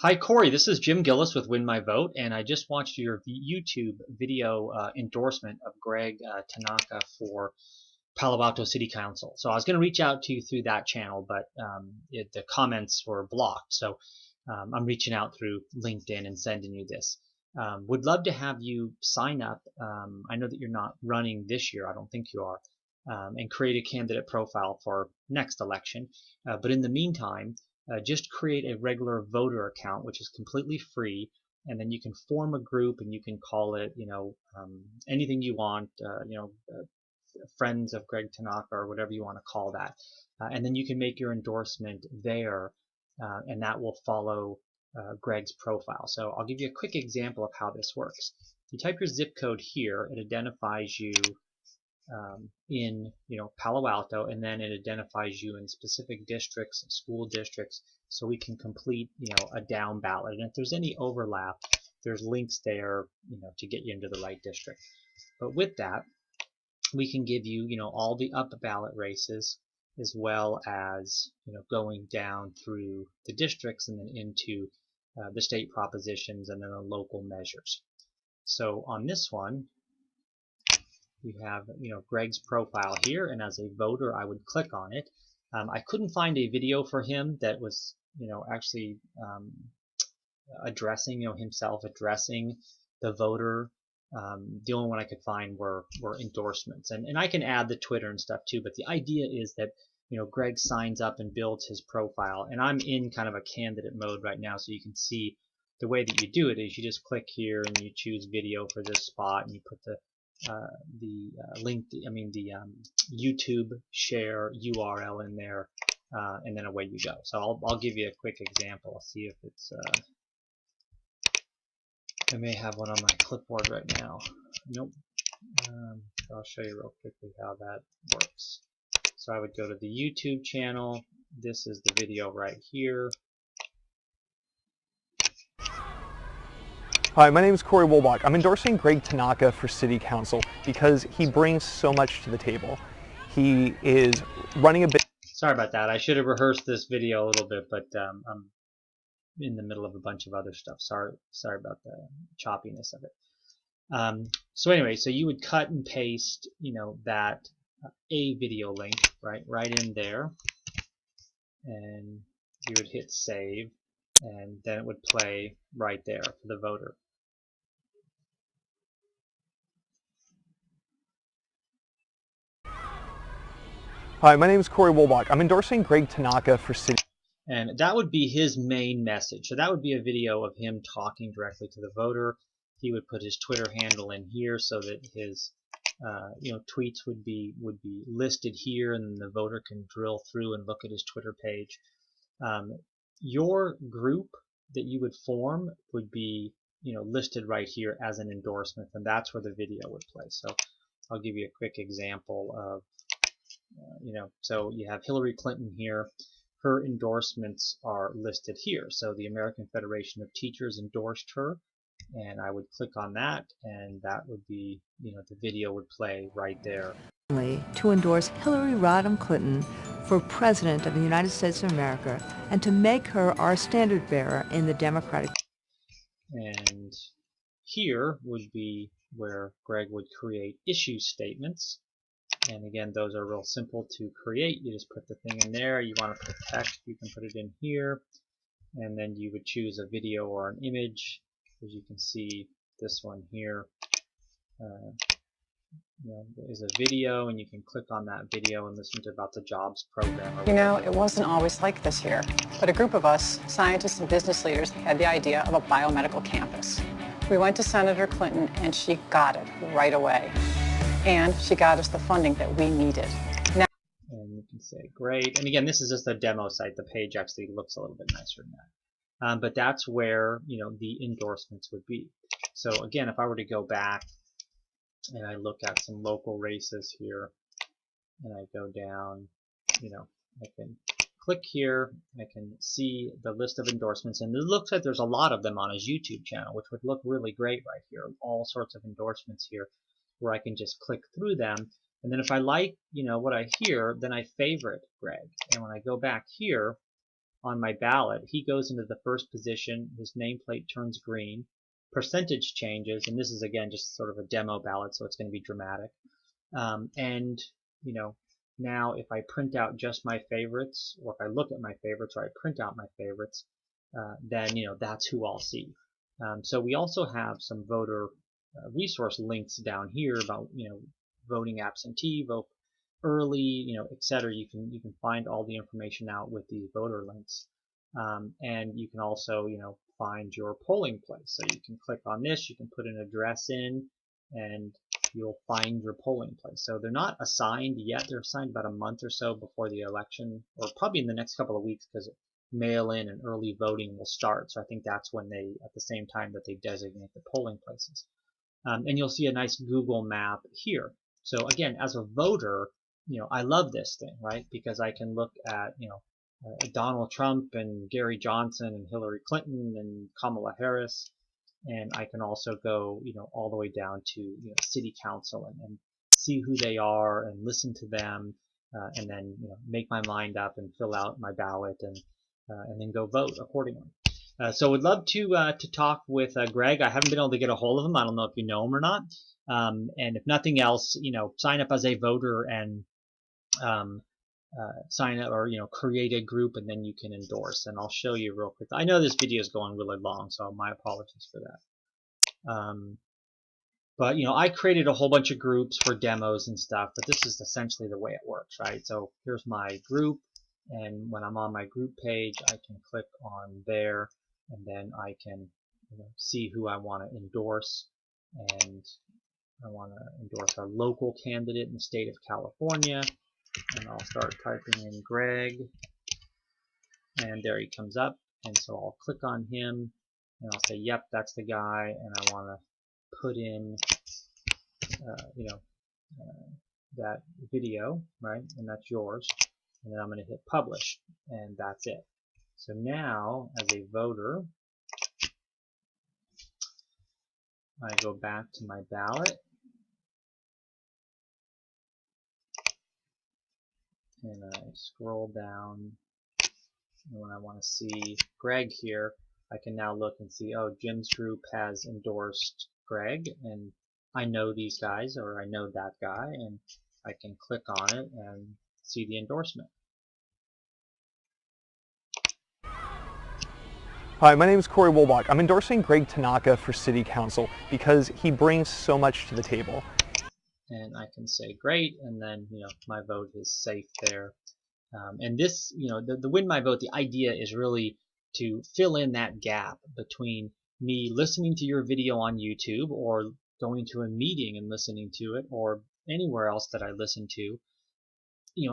Hi, Cory. This is Jim Gillis with Win My Vote, and I just watched your YouTube video endorsement of Greg Tanaka for Palo Alto City Council. So I was going to reach out to you through that channel, but the comments were blocked. So I'm reaching out through LinkedIn and sending you this. Would love to have you sign up. I know that you're not running this year. I don't think you are. And create a candidate profile for next election. But in the meantime, just create a regular voter account, which is completely free, and then you can form a group and you can call it, anything you want, friends of Greg Tanaka or whatever you want to call that. And then you can make your endorsement there, and that will follow Greg's profile. So I'll give you a quick example of how this works. You type your zip code here, it identifies you in Palo Alto, and then it identifies you in specific districts, school districts, so we can complete a down ballot. And if there's any overlap, there's links there to get you into the right district. But with that, we can give you all the up ballot races, as well as going down through the districts and then into the state propositions and then the local measures. So on this one, you have Greg's profile here, and as a voter I would click on it. I couldn't find a video for him that was actually addressing himself addressing the voter. The only one I could find were endorsements, and I can add the Twitter and stuff too, but the idea is that Greg signs up and builds his profile, and I'm in kind of a candidate mode right now, so you can see the way that you do it is you just click here and you choose video for this spot, and you put the link, YouTube share URL in there, and then away you go. So I'll give you a quick example. I'll see if it's I may have one on my clipboard right now. Nope. I'll show you real quickly how that works. So I would go to the YouTube channel. This is the video right here. Hi, my name is Cory. I'm endorsing Greg Tanaka for City Council because he brings so much to the table. He is running a bit. Sorry about that. I should have rehearsed this video a little bit, but I'm in the middle of a bunch of other stuff. Sorry about the choppiness of it. So anyway, so you would cut and paste, that a video link right in there, and you would hit save, and then it would play right there for the voter. Hi, my name is Cory. I'm endorsing Greg Tanaka for City. And that would be his main message. So that would be a video of him talking directly to the voter. He would put his Twitter handle in here so that his tweets would be listed here, and the voter can drill through and look at his Twitter page. Your group that you would form would be listed right here as an endorsement, and that's where the video would play. So I'll give you a quick example of so you have Hillary Clinton here. Her endorsements are listed here. So the American Federation of Teachers endorsed her, and I would click on that, and that would be the video would play right there. To endorse Hillary Rodham Clinton for President of the United States of America and to make her our standard bearer in the Democratic. And here would be where Greg would create issue statements. And again, those are real simple to create. You just put the thing in there. You want to put text, you can put it in here. And then you would choose a video or an image. As you can see, this one here is a video, and you can click on that video and listen to about the jobs program. It wasn't always like this here, but a group of us, scientists and business leaders, had the idea of a biomedical campus. We went to Senator Clinton, and she got it right away. And she got us the funding that we needed. Now, and you can say, great. And again, this is just a demo site. The page actually looks a little bit nicer than that. But that's where, the endorsements would be. So again, if I were to go back and I look at some local races here, and I go down, I can click here, I can see the list of endorsements, and it looks like there's a lot of them on his YouTube channel, which would look really great right here. All sorts of endorsements here, where I can just click through them, and then if I like what I hear, then I favorite Greg, and when I go back here on my ballot, he goes into the first position, his nameplate turns green, percentage changes, and this is again just sort of a demo ballot, so it's going to be dramatic. And you know, now if I print out just my favorites, or if I look at my favorites, or I print out my favorites, then that's who I'll see. So we also have some voter resource links down here about voting absentee, vote early, etc. You can find all the information out with these voter links, and you can also find your polling place. So you can click on this, you can put an address in, and you'll find your polling place. So they're not assigned yet. They're assigned about a month or so before the election, or probably in the next couple of weeks, because mail-in and early voting will start. So I think that's when they, at the same time that they designate the polling places. And you'll see a nice Google map here. So again, as a voter, I love this thing, right? Because I can look at, Donald Trump and Gary Johnson and Hillary Clinton and Kamala Harris, and I can also go, all the way down to city council and see who they are and listen to them, and then make my mind up and fill out my ballot and then go vote accordingly. So would love to talk with Greg. I haven't been able to get a hold of him. I don't know if you know him or not. And if nothing else, sign up as a voter and sign up, or create a group, and then you can endorse. And I'll show you real quick. I know this video is going really long, so my apologies for that. But I created a whole bunch of groups for demos and stuff, but this is essentially the way it works, right? So here's my group, and when I'm on my group page, I can click on there, and then I can see who I want to endorse. And I want to endorse our local candidate in the state of California, and I'll start typing in Greg, and there he comes up. And so I'll click on him, and I'll say, yep, that's the guy, and I want to put in that video, right? And that's yours. And then I'm going to hit publish, and that's it. So now, as a voter, I go back to my ballot, and I scroll down, and when I want to see Greg here, I can now look and see, oh, Jim's group has endorsed Greg, and I know these guys, or I know that guy, and I can click on it and see the endorsement. Hi, my name is Cory. I'm endorsing Greg Tanaka for City Council because he brings so much to the table. And I can say great, and then my vote is safe there. And this, the win my vote, the idea is really to fill in that gap between me listening to your video on YouTube, or going to a meeting and listening to it, or anywhere else that I listen to,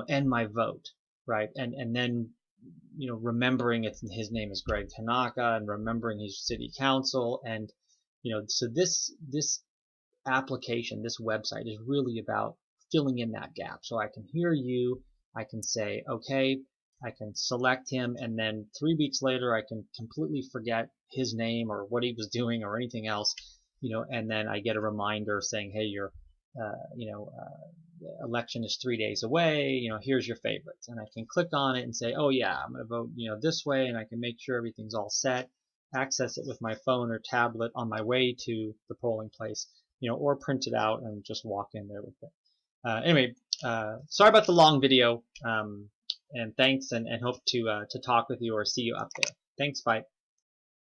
and my vote, right? And then remembering his name is Greg Tanaka, and remembering his city council, and so this application, this website is really about filling in that gap. So I can hear you, I can say okay, I can select him, and then 3 weeks later I can completely forget his name or what he was doing or anything else, and then I get a reminder saying, hey, your the election is 3 days away, here's your favorites, and I can click on it and say, oh yeah, I'm going to vote this way, and I can make sure everything's all set, access it with my phone or tablet on my way to the polling place, or print it out and just walk in there with it. Anyway, sorry about the long video, and thanks, and hope to talk with you or see you up there. Thanks, bye.